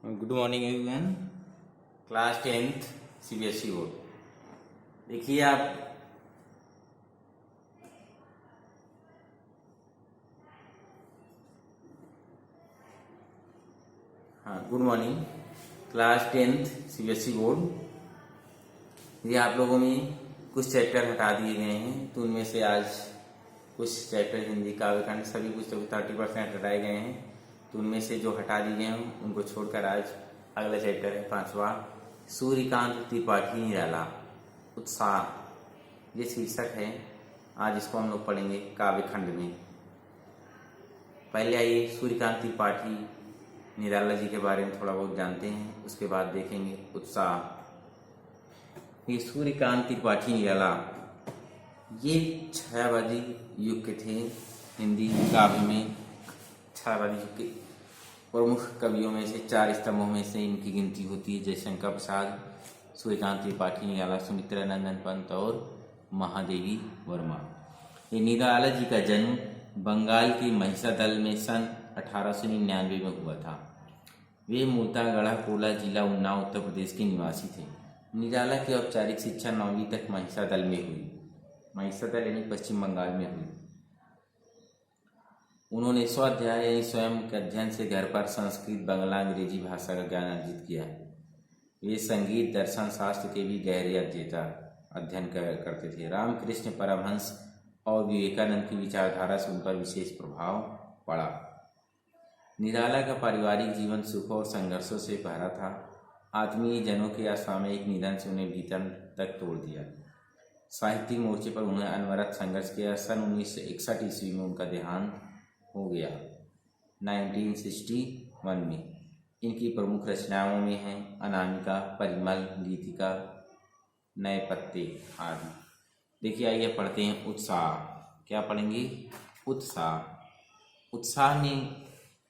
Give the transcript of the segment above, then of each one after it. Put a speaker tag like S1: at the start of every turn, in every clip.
S1: Good morning everyone. Class 10th CBSE board. देखिए आप good morning class 10th CBSE board. ये आप लोगों में कुछ चैप्टर हटा दिए गए हैं, तो उनमें से आज कुछ चैप्टर हिंदी काव्यखंड सभी कुछ 30% हटाए गए हैं। तो उनमें से जो हटा दिए गए हैं उनको छोड़कर आज अगला चैप्टर है 5वां, सूर्यकांत त्रिपाठी निराला उत्साह। ये शीर्षक है। आज इसको हम लोग पढ़ेंगे काव्यखंड में। पहले आइए सूर्यकांत त्रिपाठी निराला जी के बारे में थोड़ा बहुत जानते हैं, उसके बाद देखेंगे उत्साह। ये सूर्यकांत त्रिपाठी निराला ये छायावादी युग के थे। हिंदी काव्य में छायावादी युग के प्रमुख कवियों में से 4 स्तंभों में से इनकी गिनती होती है। जयशंकर प्रसाद, सूर्यकांत त्रिपाठी निराला, सुमित्रा नंदन पंत और महादेवी वर्मा। ये निराला जी का जन्म बंगाल के महिषादल में सन 1899 में हुआ था। वे मूलतः गढ़ाकोला जिला उन्नाव उत्तर प्रदेश के निवासी थे। निराला की औपचारिक शिक्षा 9वीं तक महिषादल में हुई। महिषादल यानी पश्चिम बंगाल में हुई। उन्होंने स्वाध्याय यानी स्वयं के अध्ययन से घर पर संस्कृत, बांग्ला, अंग्रेजी भाषा का ज्ञान अर्जित किया। वे संगीत, दर्शन, शास्त्र के भी गहरे अध्ययन करते थे। रामकृष्ण परमहंस और विवेकानंद की विचारधारा से उन पर विशेष प्रभाव पड़ा। निराला का पारिवारिक जीवन सुखों और संघर्षों से भरा था। आत्मीय जनों के असामयिक निधन से उन्हें भीतर तक तोड़ दिया। साहित्यिक मोर्चे पर उन्होंने अनवरत संघर्ष किया। सन 1961 ईस्वी में उनका देहांत हो गया 1961 में। इनकी प्रमुख रचनाओं में हैं अनामिका, परिमल, गीतिका, नए पत्ते आदि। देखिए आइए पढ़ते हैं उत्साह। क्या पढ़ेंगे? उत्साह। उत्साह ने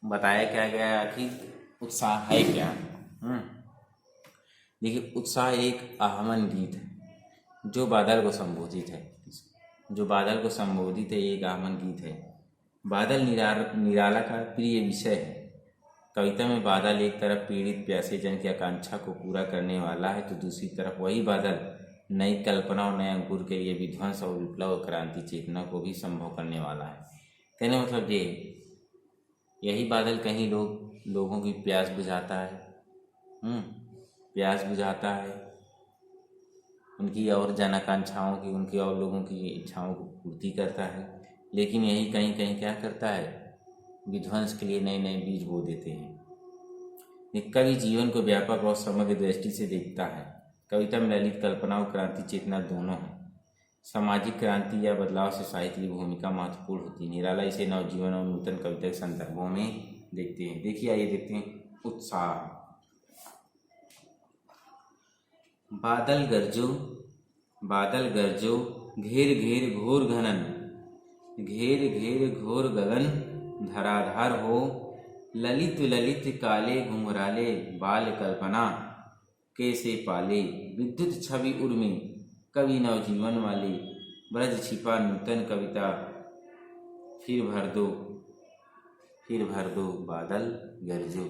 S1: बताया क्या गया कि उत्साह है क्या। देखिए उत्साह एक आहमन गीत है जो बादल को संबोधित है। एक आहमन गीत है। बादल निराला का प्रिय विषय है। कविता में बादल एक तरफ पीड़ित प्यासे जन की आकांक्षा को पूरा करने वाला है, तो दूसरी तरफ वही बादल नई कल्पना और नए अंकुर के लिए विध्वंस और विप्लव और क्रांति चेतना को भी संभव करने वाला है। कहने मतलब ये यही बादल कहीं लोगों की प्यास बुझाता है, उनकी और जन आकांक्षाओं की, उनकी और लोगों की इच्छाओं को पूर्ति करता है। लेकिन यही कहीं कहीं क्या करता है? विध्वंस के लिए नए नए बीज बो देते हैं। एक कवि जीवन को व्यापक और समग्र दृष्टि से देखता है। कविता में ललित कल्पना और क्रांति चेतना दोनों है। सामाजिक क्रांति या बदलाव से साहित्य की भूमिका महत्वपूर्ण होती है। निराला इसे नवजीवन और नूतन कविता के संदर्भों में देखते हैं। देखिए आइए देखते हैं उत्साह। बादल गरजो घेर घेर घोर घनन, घेर घेर घोर गगन धराधार हो। ललित ललित काले घुंघराले बाल कल्पना कैसे पाले। विद्युत छवि उर्मी कवि नवजीवन वाले, ब्रज छिपा नूतन कविता फिर भर दो बादल गरजो।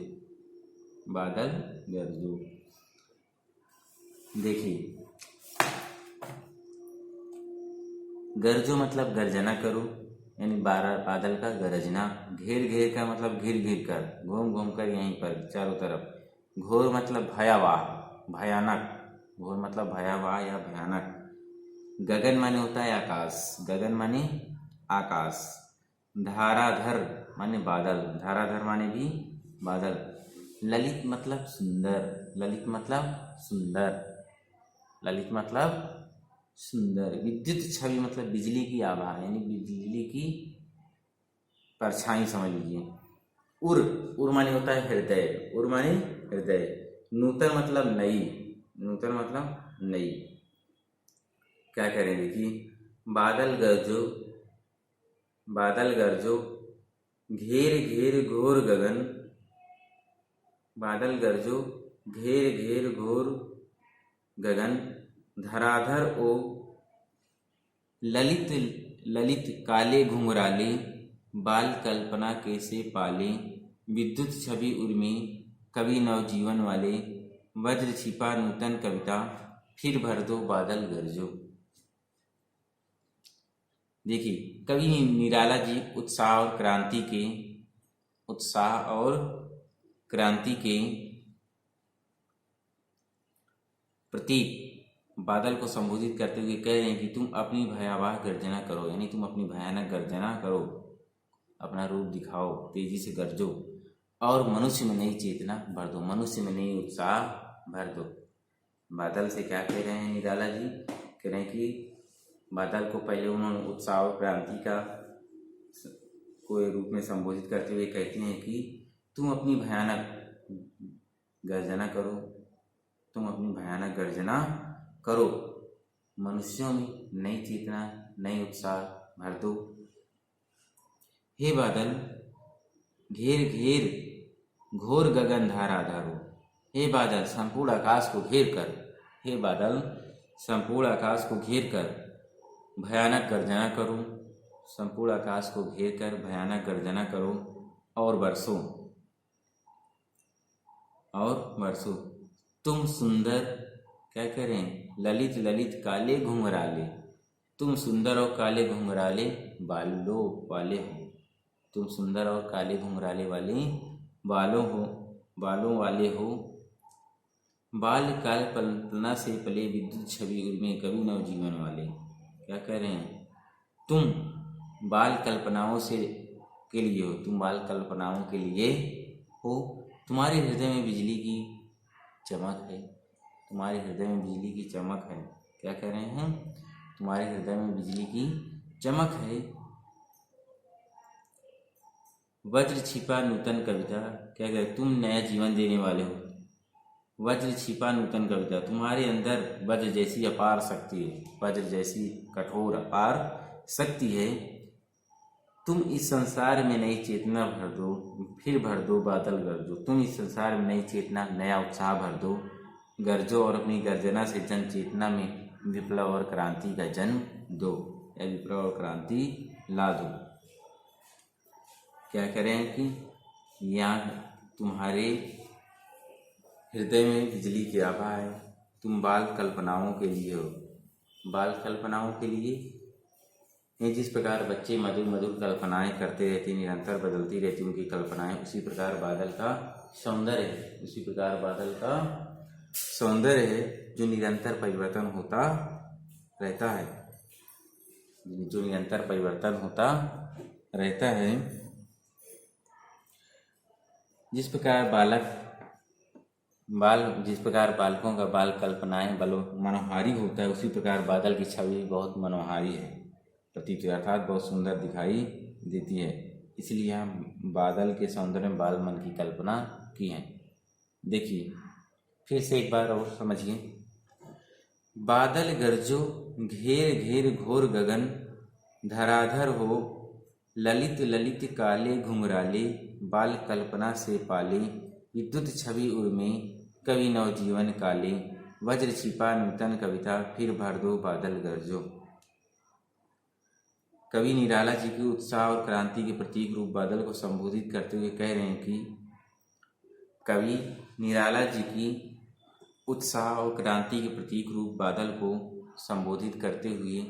S1: देखिए गरजो मतलब गर्जना करो, यानी बादल का गरजना। घेर घेर का मतलब घिर घिर कर, घूम घूम कर, यहीं पर चारों तरफ। घोर मतलब भयावह, भयानक। घोर मतलब भयावह या भयानक। गगन माने होता है आकाश। धाराधर माने बादल, धाराधर माने भी बादल। ललित मतलब सुंदर। विद्युत छवि मतलब बिजली की आभा, यानी बिजली की परछाई समझ लीजिए। उर माने होता है हृदय। नूतन मतलब नई। क्या करेंगे कि बादल गरजो घेर घेर घोर गगन, धराधर ओ ललित काले घुंघराले बाल कल्पना कैसे पाले। विद्युत छवि उर्मी कवि नवजीवन वाले, वज्र छिपा नूतन कविता, फिर भर दो बादल गरजो। देखिए, कवि निराला जी उत्साह और क्रांति के प्रतीक बादल को संबोधित करते हुए कह रहे हैं कि तुम अपनी भयावह गर्जना करो, यानी तुम अपनी भयानक गर्जना करो, अपना रूप दिखाओ, तेजी से गरजो और मनुष्य में नई चेतना भर दो, मनुष्य में नई उत्साह भर दो। बादल से क्या कह रहे हैं निराला जी? कह रहे हैं कि बादल को पहले उन्होंने उत्साह और क्रांति का कोई रूप में संबोधित करते हुए कहते हैं कि तुम अपनी भयानक गर्जना करो, तुम अपनी भयानक गर्जना करो, मनुष्यों में नई चेतना, नई उत्साह भर दो। हे बादल घेर घेर घोर गगन धारा धारो, हे बादल संपूर्ण आकाश को घेर कर, हे बादल संपूर्ण आकाश को घेर कर भयानक गर्जना करो, संपूर्ण आकाश को घेर कर भयानक गर्जना करो और बरसो तुम सुंदर, क्या करें, ललित ललित काले घुंघराले, तुम सुंदर और काले घुंघराले बालों वाले हो, तुम सुंदर और काले घुंघराले वाले बालों वाले हो। बाल काल कल्पना से पले विद्युत छवि उर्मे कवि नवजीवन वाले। क्या कह रहे हैं? तुम बाल कल्पनाओं से के लिए हो, तुम बाल कल्पनाओं के लिए हो, तुम्हारे हृदय में बिजली की चमक है, तुम्हारे हृदय में बिजली की चमक है। क्या कह रहे हैं? तुम्हारे हृदय में बिजली की चमक है। वज्र छिपा नूतन कविता, क्या कह, तुम नया जीवन देने वाले हो। वज्र छिपा नूतन कविता, तुम्हारे अंदर वज्र जैसी अपार शक्ति है, वज्र जैसी कठोर अपार शक्ति है। तुम इस संसार में नई चेतना भर दो, फिर भर दो बादल गरजो। तुम इस संसार में नई चेतना, नया उत्साह भर दो, गरजो और अपनी गर्जना से जन चेतना में विप्लव और क्रांति का जन्म दो, या विप्लव और क्रांति ला दो। क्या करें कि यहाँ तुम्हारे हृदय में बिजली की आभा है, तुम बाल कल्पनाओं के लिए हो। बाल कल्पनाओं के लिए ये जिस प्रकार बच्चे मधुर मधुर कल्पनाएं करते रहते, निरंतर बदलती रहती उनकी कल्पनाएं, उसी प्रकार बादल का सौंदर्य है, उसी प्रकार बादल का सौंदर्य है जो निरंतर परिवर्तन होता रहता है, जो निरंतर परिवर्तन होता रहता है। जिस प्रकार बालकों का बाल कल्पनाएं मनोहारी होता है, उसी प्रकार बादल की छवि बहुत मनोहारी है, प्रतीत अर्थात बहुत सुंदर दिखाई देती है। इसलिए हम बादल के सौंदर्य में बाल मन की कल्पना की है। देखिए फिर से एक बार और समझिए। बादल गरजो घेर घेर घोर गगन धराधर हो, ललित ललित काले घुंघराले बाल कल्पना से पाले, विद्युत छवि उर्मे कवि नवजीवन काले, वज्र छिपा नूतन कविता फिर भर दो बादल गरजो। कवि निराला जी की उत्साह और क्रांति के प्रतीक रूप बादल को संबोधित करते हुए कह रहे हैं कि कवि निराला जी की उत्साह और क्रांति के प्रतीक रूप बादल को संबोधित करते हुए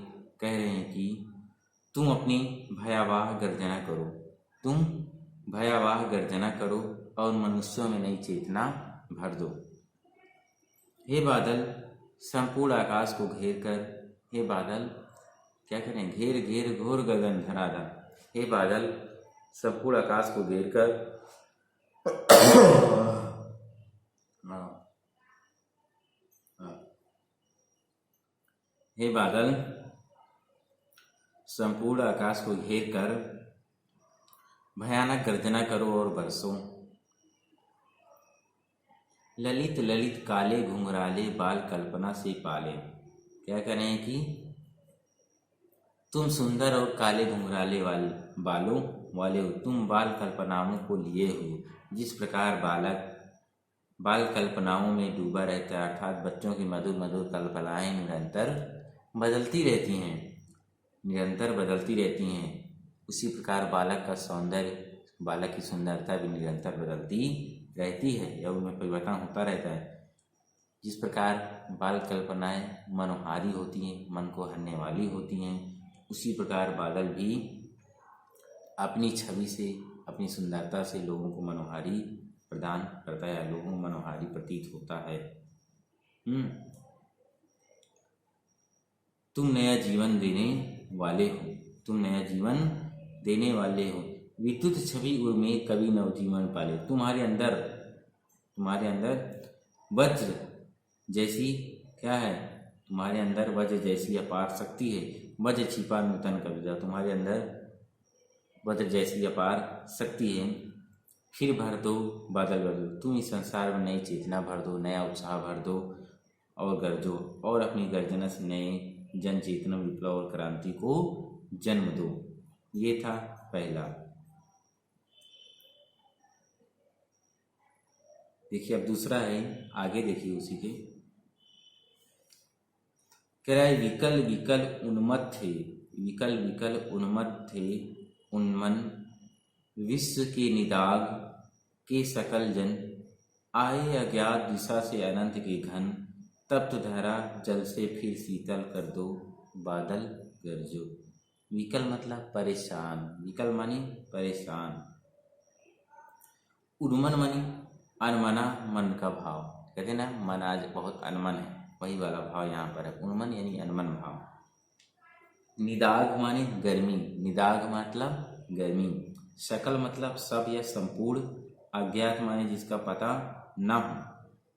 S1: कह रहे हैं कि तुम अपनी भयावह गर्जना करो, तुम भयावह गर्जना करो और मनुष्यों में नई चेतना भर दो। हे बादल संपूर्ण आकाश को घेर कर, हे बादल क्या करें, घेर घेर घोर गगन धराधर, हे बादल संपूर्ण आकाश को घेर कर हे बादल संपूर्ण आकाश को घेर कर भयानक गर्जना करो और बरसो। ललित ललित काले घुंघराले बाल कल्पना से पाले। क्या कह रहे हैं कि तुम सुंदर और काले घुंघराले बालों वाले हो, तुम बाल कल्पनाओं को लिए हो। जिस प्रकार बालक बाल कल्पनाओं में डूबा रहता है, अर्थात बच्चों की मधुर मधुर कल्पनाएं निरंतर बदलती रहती हैं, निरंतर बदलती रहती हैं, उसी प्रकार बालक का सौंदर्य, बालक की सुंदरता भी निरंतर बदलती रहती है या उनमें परिवर्तन होता रहता है। जिस प्रकार बाल कल्पनाएं मनोहारी होती हैं, मन को हरने वाली होती हैं, उसी प्रकार बादल भी अपनी छवि से, अपनी सुंदरता से लोगों को मनोहारी प्रदान करता है, लोगों को मनोहारी प्रतीत होता है। तुम नया जीवन देने वाले हो, तुम नया जीवन देने वाले हो, विद्युत छवि उर्मे कवि नवजीवन पाले। तुम्हारे अंदर वज्र जैसी क्या है, तुम्हारे अंदर वज्र जैसी अपार शक्ति है। वज्र छिपा नूतन कविता, तुम्हारे अंदर वज्र जैसी अपार शक्ति है। फिर भर दो बादल भर दो, तुम इस संसार में नई चेतना भर दो, नया उत्साह भर दो और गरजो, और अपनी गर्जना से नए जन चेतना, विप्लव और क्रांति को जन्म दो। ये था पहला। देखिए अब दूसरा है, आगे देखिए उसी के। कह रहा है विकल विकल उन्मत्त थे, विकल विकल उन्मत्त थे उन्मन, विश्व के निदाग के सकल जन, आए अज्ञात दिशा से अनंत के घन, तप्त धरा जल से फिर शीतल कर दो, बादल गरजो। विकल मतलब परेशान, विकल मानी परेशान, उन्मन मानी अनमना, मन का भाव। कहते ना मन आज बहुत अनमन है, वही वाला भाव यहाँ पर है, उन्मन यानी अनमन भाव। निदाग माने गर्मी, निदाग मतलब गर्मी। सकल मतलब सब या संपूर्ण। अज्ञात माने जिसका पता न हो।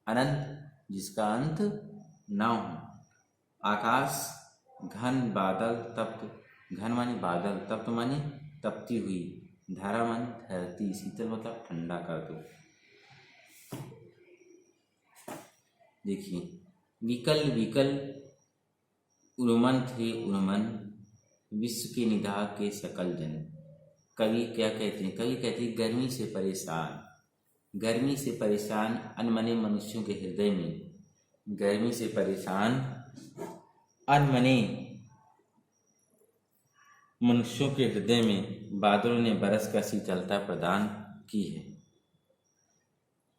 S1: अनंत जिसका अंत न हो। आकाश घन बादल तप्त, घन माने बादल, तप्त माने तपती हुई, धारा माने धरती, शीतल मतलब ठंडा कर दो। देखिए विकल विकल उन्मन थे उन्मन, विश्व के निदाग के सकल जन। कवि क्या कहते हैं, कवि कहते हैं गर्मी से परेशान, गर्मी से परेशान अनमने मनुष्यों के हृदय में, गर्मी से परेशान अनमने मनुष्यों के हृदय में बादलों ने बरस का शीतलता प्रदान की है।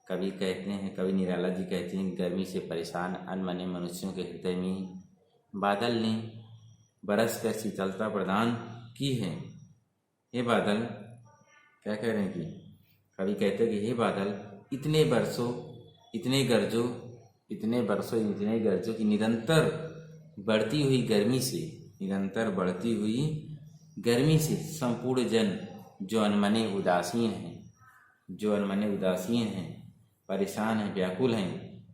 S1: कवि कहते हैं, कवि निराला जी कहते हैं गर्मी से परेशान अनमने मनुष्यों के हृदय में बादल ने बरस कर शीतलता प्रदान की है। हे बादल, क्या कह रहे हैं कि कवि कहते हैं कि हे बादल इतने बरसों इतने गरजो, इतने बरसों इतने गरजो की निरंतर बढ़ती हुई गर्मी से, निरंतर बढ़ती हुई गर्मी से संपूर्ण जन जो अनमने उदासीन हैं, जो अनमने उदासीन हैं, परेशान हैं, व्याकुल हैं,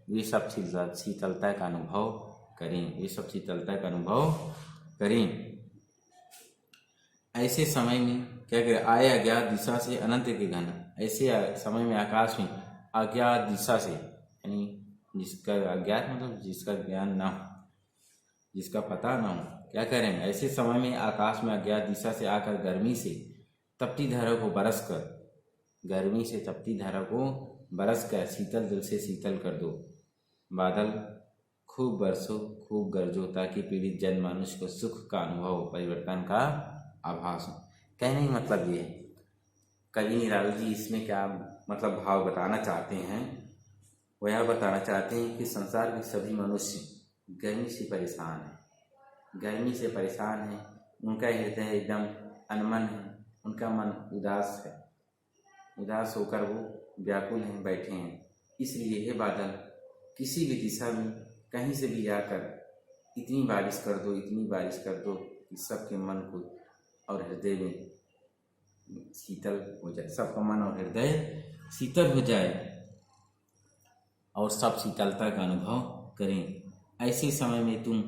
S1: वे सब शीतलता का अनुभव करें, वे सब शीतलता का अनुभव करें। ऐसे समय में क्या करें, आए अज्ञात दिशा से अनंत के घन, ऐसे समय में आकाश में अज्ञात दिशा से, यानी जिसका अज्ञात मतलब जिसका ज्ञान ना हो, जिसका पता ना हो, क्या करें, ऐसे समय में आकाश में अज्ञात दिशा से आकर गर्मी से तपती धारा को बरस कर, गर्मी से तपती धारा को बरस कर शीतल जल से शीतल कर दो। बादल खूब बरसो खूब गरजो, ताकि पीड़ित जनमानुष को सुख का अनुभव, परिवर्तन का आभास हो। कहने का मतलब ये है, कवि निराला जी इसमें क्या मतलब भाव बताना चाहते हैं, वो यह बताना चाहते हैं कि संसार के सभी मनुष्य गर्मी से परेशान हैं, गर्मी से परेशान हैं, उनका हृदय एकदम अनमन है, उनका मन उदास है, उदास होकर वो व्याकुल हैं, बैठे हैं। इसलिए हे बादल किसी भी दिशा में कहीं से भी जाकर इतनी बारिश कर दो, इतनी बारिश कर दो कि सबके मन को और हृदय में शीतल हो जाए, सबका मन और हृदय शीतल हो जाए और सब शीतलता का अनुभव करें। ऐसे समय में तुम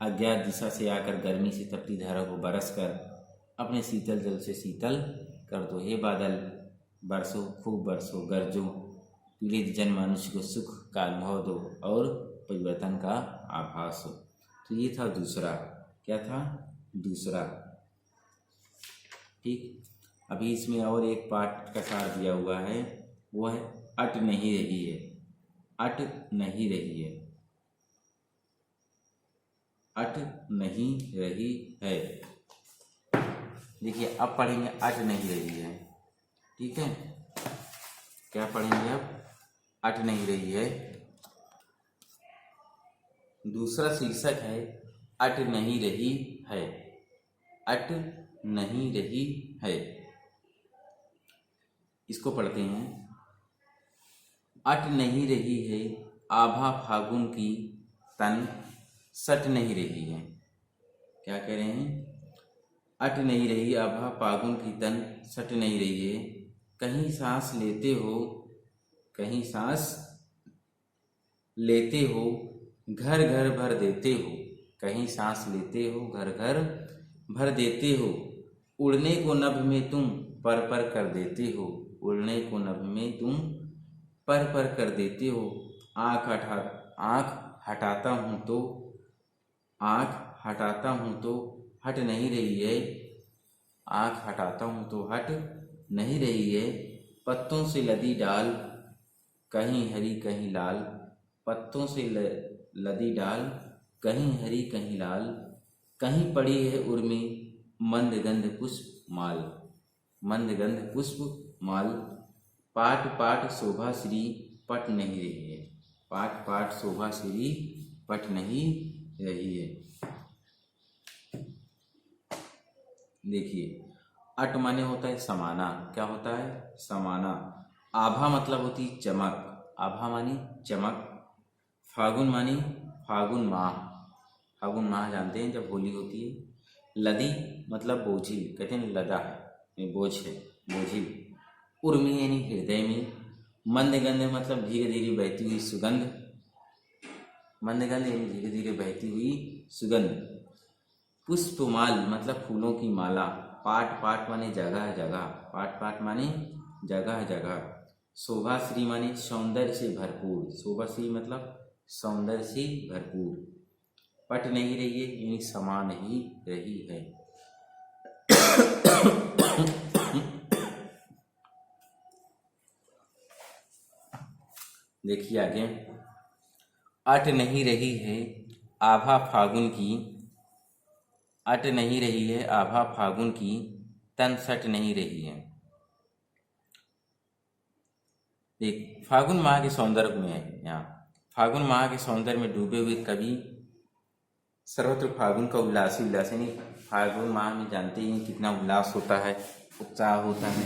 S1: अज्ञात दिशा से आकर गर्मी से तपती धारा को बरस कर अपने शीतल जल से शीतल कर दो। हे बादल बरसो खूब बरसो, गरजो, पीड़ित जनमानुष को सुख का अनुभव दो और परिवर्तन का आभास हो। तो ये था दूसरा, क्या था दूसरा। ठीक, अभी इसमें और एक पाठ का सार दिया हुआ है, वो है अट नहीं रही है, अट नहीं रही है, अट नहीं रही है। देखिए अब पढ़ेंगे अट नहीं रही है। ठीक है, क्या पढ़ेंगे अब, अट नहीं रही है। दूसरा शीर्षक है अट नहीं रही है। अट नहीं रही है, इसको पढ़ते हैं। अट नहीं रही है आभा फागुन की तन सट नहीं रही है। क्या कह रहे हैं? अट नहीं रही आभा फागुन की तन सट नहीं रही है। कहीं सांस लेते हो, कहीं सांस लेते हो, घर घर भर देते हो। कहीं सांस लेते हो, घर घर भर देते हो। उड़ने को नभ में तुम पर पर कर देते हो। उड़ने को नभ में तुम पर पर कर देते हो। आँख हटाता हूँ तो आँख हटाता हूँ तो हट नहीं रही है। आँख हटाता हूँ तो हट नहीं रही है। पत्तों से लदी डाल कहीं हरी कहीं लाल। पत्तों से लदी डाल कहीं हरी कहीं लाल। कहीं पड़ी है उर्मी मंदगंध पुष्प माल। मंदगंध पुष्प माल। पाट पाट शोभा श्री पट नहीं रही है। पाट पाट शोभा श्री पट नहीं रही है। देखिए, अट माने होता है समाना। क्या होता है? समाना। आभा मतलब होती है चमक। आभा मानी चमक। फागुन मानी फागुन माह। फागुन माह जानते हैं जब होली होती है। लदी मतलब बोझिल, कहते हैं लदा है, बोझ है, बोझिल। उर्मी यानी हृदय में। मंदगंध मतलब धीरे धीरे बहती हुई सुगंध। मंदगंध यानी धीरे धीरे बहती हुई सुगंध। पुष्पमाल मतलब फूलों की माला। पाट पाट माने जगह जगह। पाट पाट माने जगह जगह। शोभा श्री माने सौंदर्य से भरपूर। शोभा श्री मतलब सौंदर्य से भरपूर। पट नहीं रही है यानी समा नहीं रही है। देखिए आगे, अट नहीं रही है आभा फागुन की। अट नहीं रही है आभा फागुन की तन सट नहीं रही है। देख, फागुन माह के सौंदर्य में है यहाँ। फागुन माह के सौंदर्य में डूबे हुए कवि सर्वत्र फागुन का उल्लास ही उल्लास, यानी फागुन माह में जानते हैं कितना उल्लास होता है, उत्साह होता है।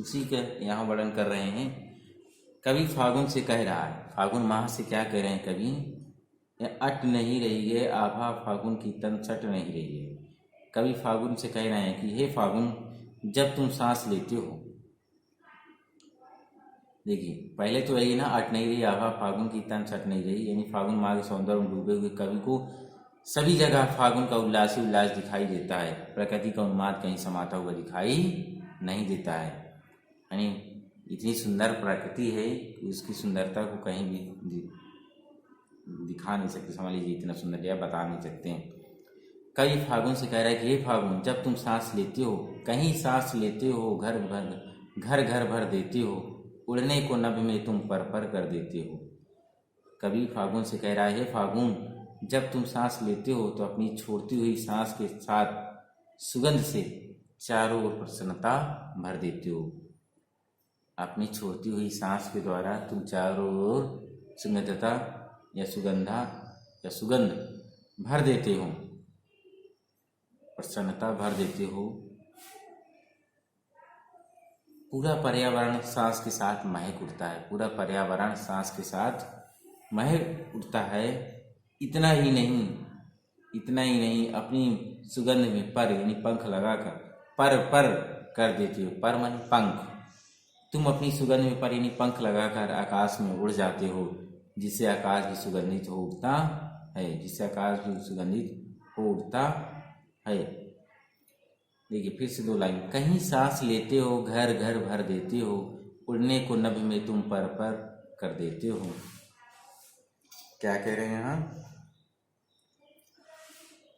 S1: उसी का यहाँ वर्णन कर रहे हैं। कवि फागुन से कह रहा है, फागुन माह से क्या कह रहे हैं कवि? अट नहीं रही है आभा फागुन की तन सट नहीं रही है। कवि फागुन से कह रहे हैं कि हे फागुन, जब तुम सांस लेते हो। देखिए, पहले तो यही ना, अट नहीं रही आभा फागुन की तन सट नहीं रही, यानी फागुन माह के सौंदर्य में डूबे हुए कवि को सभी जगह फागुन का उल्लास ही उल्लास दिखाई देता है। प्रकृति का उन्माद कहीं समाता हुआ दिखाई नहीं देता है। यानी इतनी सुंदर प्रकृति है कि उसकी सुंदरता को कहीं भी दिखा नहीं सकते। समझ लीजिए, इतना सुंदर है, बता नहीं सकते हैं। कई फागुन से कह रहा है कि हे फागुन, जब तुम सांस लेते हो, कहीं सांस लेते हो, घर घर भर देते हो। उड़ने को नभ में तुम पर पर कर देते हो। कवि फागुन से कह रहा है, हे फागुन, जब तुम सांस लेते हो तो अपनी छोड़ती हुई सांस के साथ सुगंध से चारों ओर प्रसन्नता भर देते हो। अपनी छोड़ती हुई सांस के द्वारा तुम चारों ओर सुगंधता या सुगंध भर देते हो, प्रसन्नता भर देते हो। पूरा पर्यावरण सांस के साथ महक उठता है। पूरा पर्यावरण सांस के साथ महक उठता है। इतना ही नहीं, अपनी सुगंध में पर यानी पंख लगाकर पर कर देते हो। पर माने पंख। तुम अपनी सुगंध में पर यानी पंख लगाकर आकाश में उड़ जाते हो, जिससे आकाश भी सुगंधित हो उठता है। देखिए, फिर से 2 लाइन। कहीं सांस लेते हो, घर घर भर देते हो। उड़ने को नभ में तुम पर पर कर देते हो। क्या कह रहे हैं यहाँ?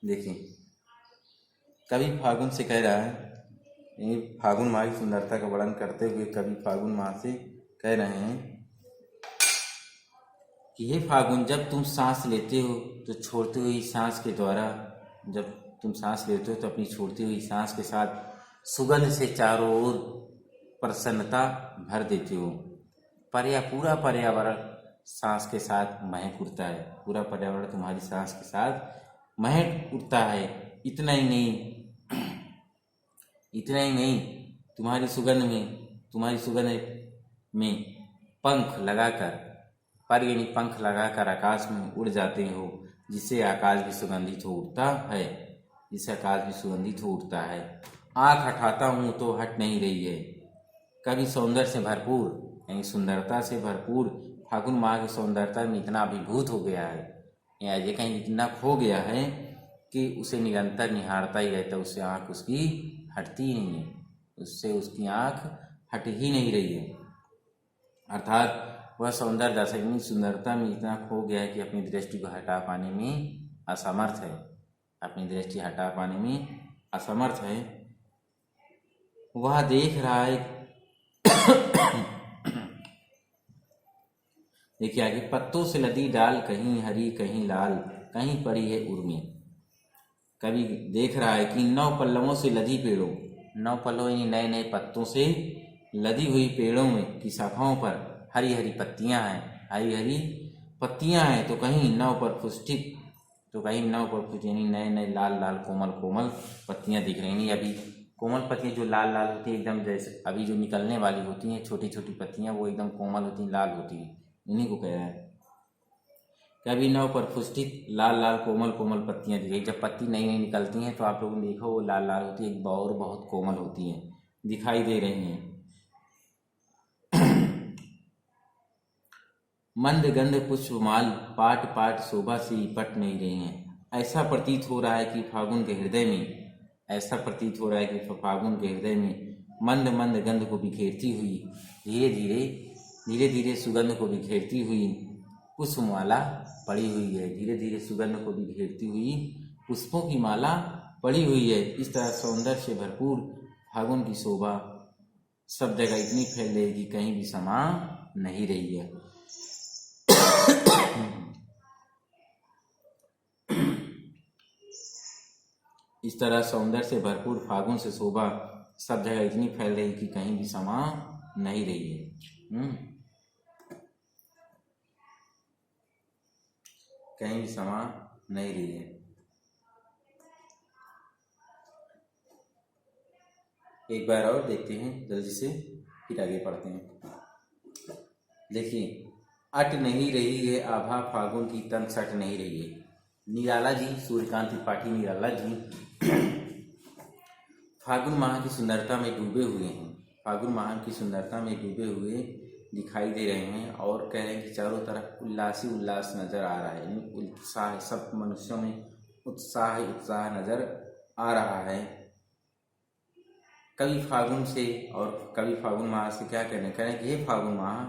S1: देखिए, कवि फागुन से कह रहा है, ये फागुन माह की सुंदरता का वर्णन करते हुए कवि फागुन माह से कह रहे हैं कि हे फागुन, जब तुम सांस लेते हो तो छोड़ती हुई सांस के द्वारा, जब तुम सांस लेते हो तो अपनी छोड़ती हुई सांस के साथ सुगंध से चारों ओर प्रसन्नता भर देते हो। पूरा पर्यावरण सांस के साथ महक उठता है। पूरा पर्यावरण तुम्हारी सांस के साथ महक उठता है। इतना ही नहीं, तुम्हारी सुगंध में पंख लगाकर, पर यानी पंख लगाकर आकाश में उड़ जाते हो, जिससे आकाश भी सुगंधित हो उठता है। आँख हटाता हूँ तो हट नहीं रही है। कभी सौंदर्य से भरपूर यानी सुंदरता से भरपूर फागुन माह की सौंदर्यता में इतना अभिभूत हो गया है या ये कहीं इतना खो गया है कि उसे निरंतर निहारता ही रहता है। उससे आँख उसकी हटती ही नहीं है, उससे उसकी आँख हट ही नहीं रही है। अर्थात वह सुंदरता में इतना खो गया है कि अपनी दृष्टि को हटा पाने में असमर्थ है। वह देख रहा है देखिए आगे, पत्तों से लदी डाल कहीं हरी कहीं लाल, कहीं पड़ी है उर्मी। कभी देख रहा है कि 9 पल्लवों से लदी पेड़ों, 9 पल्लव यानी नए नए पत्तों से लदी हुई पेड़ों में की शाखाओं पर हरी हरी पत्तियां हैं, तो कहीं नव पर पुष्टित यानी नए नए लाल लाल कोमल पत्तियां दिख रही हैं। अभी कोमल पत्तियां जो लाल लाल होती हैं एकदम, जैसे अभी जो निकलने वाली होती हैं छोटी छोटी पत्तियां, वो एकदम कोमल होती हैं, लाल होती हैं, इन्हीं को कह रहा है। कभी नव पर पुष्टित लाल लाल कोमल पत्तियां दिख रही। जब पत्ती नई नई निकलती हैं तो आप लोगों ने देखा वो लाल लाल होती है और बहुत कोमल होती हैं, दिखाई दे रही हैं। मंद गंध पुष्पमाल पाट पाट शोभा से पट नहीं रही हैं। ऐसा प्रतीत हो रहा है कि फागुन के हृदय में मंद मंद गंध को बिखेरती हुई, धीरे धीरे सुगंध को बिखेरती हुई पुष्पमाला पड़ी हुई है। धीरे धीरे सुगंध को बिखेरती हुई पुष्पों की माला पड़ी हुई है। इस तरह सौंदर्य से भरपूर फागुन की शोभा सब जगह इतनी फैल रही है कि कहीं भी समा नहीं रही है। इस तरह सौंदर्य से भरपूर फागुन से शोभा सब जगह इतनी फैल रही कि कहीं भी समा नहीं रही है। कहीं भी समा नहीं रही है। एक बार और देखते हैं जल्दी से, फिर आगे पढ़ते हैं। देखिए, अट नहीं रही है आभा फागुन की तन सट नहीं रही है। निराला जी, सूर्यकांत त्रिपाठी निराला जी फागुन माह की सुंदरता में डूबे हुए दिखाई दे रहे हैं और कह रहे हैं कि चारों तरफ उल्लास नजर आ रहा है। उत्साह, सब मनुष्यों में उत्साह नजर आ रहा है। कभी फागुन माह से क्या कहने, कह रहे हैं कि हे फागुन माह,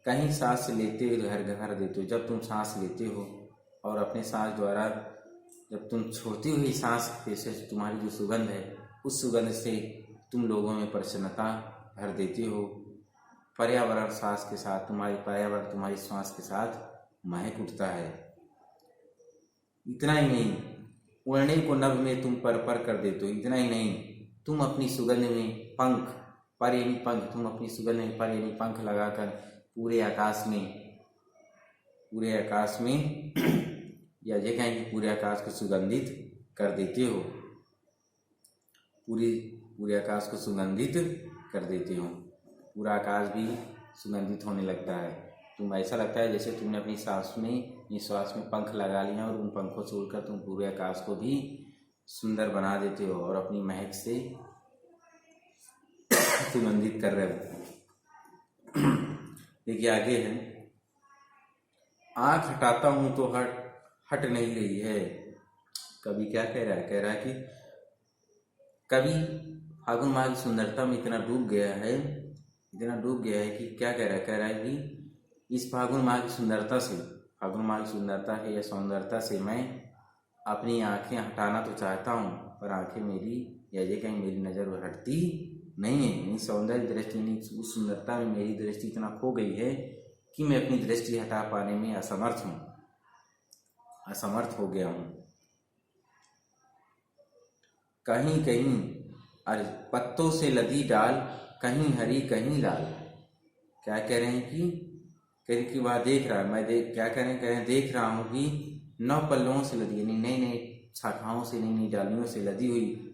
S1: कहीं सांस लेते हो घर देते हो। जब तुम सांस लेते हो और अपने सांस द्वारा जब तुम छोड़ती हुई सांस से तुम्हारी जो सुगंध है, उस सुगंध से तुम लोगों में प्रसन्नता भर देते हो। पर्यावरण तुम्हारी श्वास के साथ महक उठता है। इतना ही नहीं, उड़ने को नभ में तुम पर कर देते हो। इतना ही नहीं, तुम अपनी सुगंध में तुम अपनी सुगंध में पर यानी पंख लगाकर पूरे आकाश में या ये कहें कि पूरे आकाश को सुगंधित कर देते हो। पूरे आकाश को सुगंधित कर देते हो। पूरा आकाश भी सुगंधित होने लगता है। तुम ऐसा लगता है जैसे तुमने अपनी श्वास में पंख लगा लिया और उन पंखों से उड़कर तुम पूरे आकाश को भी सुंदर बना देते हो और अपनी महक से सुगंधित कर रहे हो। देखिए आगे है, आँख हटाता हूं तो हट नहीं रही है। कभी क्या कह रहा है कि कभी फागुन माह की सुंदरता में इतना डूब गया है कि क्या कह रहा है कि इस फागुन माह की सुंदरता है या सौंदर्यता से मैं अपनी आंखें हटाना तो चाहता हूँ, पर आंखें मेरी या ये कहीं मेरी नज़र हटती नहीं है। सौंदर्य दृष्टि उस सुंदरता में मेरी दृष्टि इतना खो गई है कि मैं अपनी दृष्टि हटा पाने में असमर्थ हो गया हूँ। कहीं कहीं पत्तों से लदी डाल, कहीं हरी कहीं लाल। क्या कह रहे हैं कि वह देख रहा है, क्या कह रहे हैं, देख रहा हूँ कि 9 पल्लवों से लदी, यानी नई नई शाखाओं से, नई नई डालियों से लदी हुई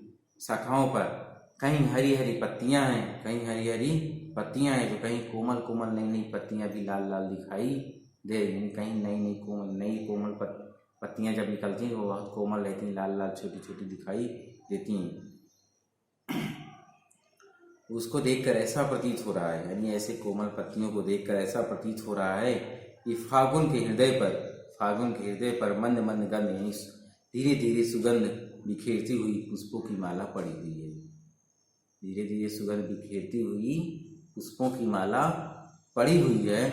S1: शाखाओं पर कहीं हरी हरी पत्तियां हैं, कहीं हरी हरी पत्तियां हैं, जो कहीं कोमल कोमल नई नई पत्तियां भी लाल लाल दिखाई दे रही हैं। कहीं नई कोमल पत्तियां जब निकलती हैं वो बहुत कोमल रहती हैं, लाल लाल छोटी छोटी दिखाई देती हैं। उसको देखकर ऐसा प्रतीत हो रहा है, यानी ऐसे कोमल पत्तियों को देखकर ऐसा प्रतीत हो रहा है कि फागुन के हृदय पर मंद मंद गंध, यानी धीरे धीरे सुगंध बिखेरती हुई पुष्पों की माला पड़ी हुई है। धीरे धीरे सुगंध बिखेरती हुई पुष्पों की माला पड़ी हुई है।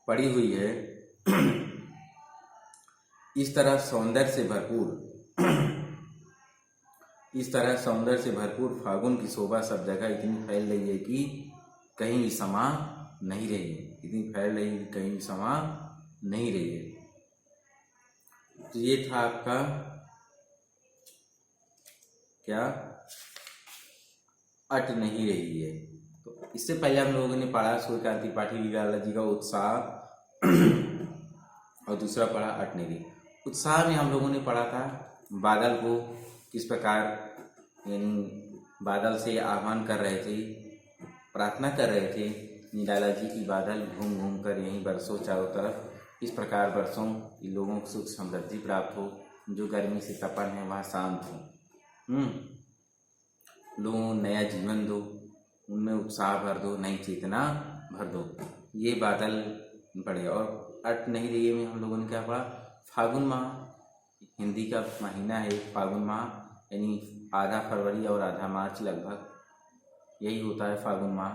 S1: पड़ी हुई है। इस तरह सौंदर्य से भरपूर फागुन की शोभा सब जगह इतनी फैल रही है कि कहीं भी समा नहीं रही है। इतनी फैल रही है कि कहीं भी समा नहीं रही है। तो ये था आपका क्या, अट नहीं रही है। तो इससे पहले हम लोगों ने पढ़ा सूर्यकांत त्रिपाठी निराला जी का उत्साह और दूसरा पढ़ा अट नहीं रही। उत्साह में हम लोगों ने पढ़ा था बादल को किस प्रकार, यानी बादल से आह्वान कर रहे थे, प्रार्थना कर रहे थे निराला जी की बादल घूम घूम कर यहीं बरसों चारों तरफ, इस प्रकार बरसों कि लोगों को सुख समृद्धि प्राप्त हो, जो गर्मी से तपन है वह शांत हो, लोगों नया जीवन दो, उनमें उत्साह भर दो, नई चेतना भर दो। ये बादल पढ़े। और अट नहीं रही है में हम लोगों ने क्या पढ़ा, फागुन माह हिंदी का महीना है। फागुन माह यानी आधा फरवरी और आधा मार्च लगभग, यही होता है फागुन माह,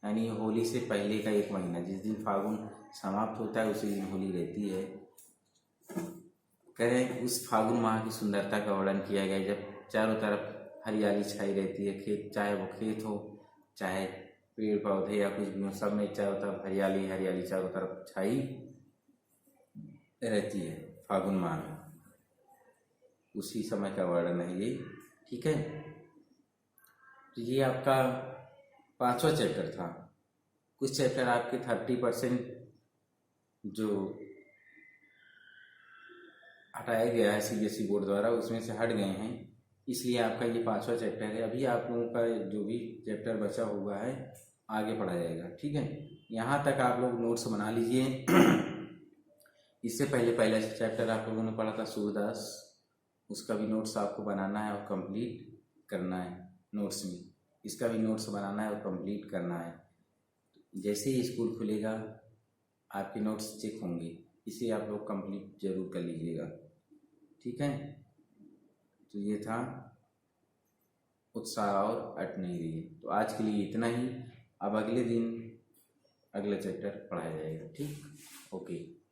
S1: यानी होली से पहले का एक महीना। जिस दिन फागुन समाप्त होता है उसी दिन होली रहती है। कह रहे हैं उस फागुन माह की सुंदरता का वर्णन किया गया जब चारों तरफ हरियाली छाई रहती है। खेत, चाहे वो खेत हो, चाहे पेड़ पौधे या कुछ भी हो, सब में चारों तरफ हरियाली हरियाली चारों तरफ छाई रहती है फागुन माह में। उसी समय का वर्णन है ये। ठीक है, तो ये आपका 5वां चैप्टर था। कुछ चैप्टर आपके 30% जो हटाया गया है सीबीएसई बोर्ड द्वारा, उसमें से हट गए हैं, इसलिए आपका ये 5वां चैप्टर है। अभी आप लोगों का जो भी चैप्टर बचा हुआ है आगे पढ़ा जाएगा। ठीक है, यहाँ तक आप लोग नोट्स बना लीजिए। इससे पहले पहला चैप्टर आप लोगों ने पढ़ा था सूरदास, उसका भी नोट्स आपको बनाना है और कंप्लीट करना है। नोट्स में इसका भी नोट्स बनाना है और कंप्लीट करना है। जैसे ही स्कूल खुलेगा आपके नोट्स चेक होंगे, इसे आप लोग कंप्लीट जरूर कर लीजिएगा। ठीक है, तो ये था उत्साह और अट नहीं रही। तो आज के लिए इतना ही। अब अगले दिन अगला चैप्टर पढ़ाया जाएगा। ठीक, ओके।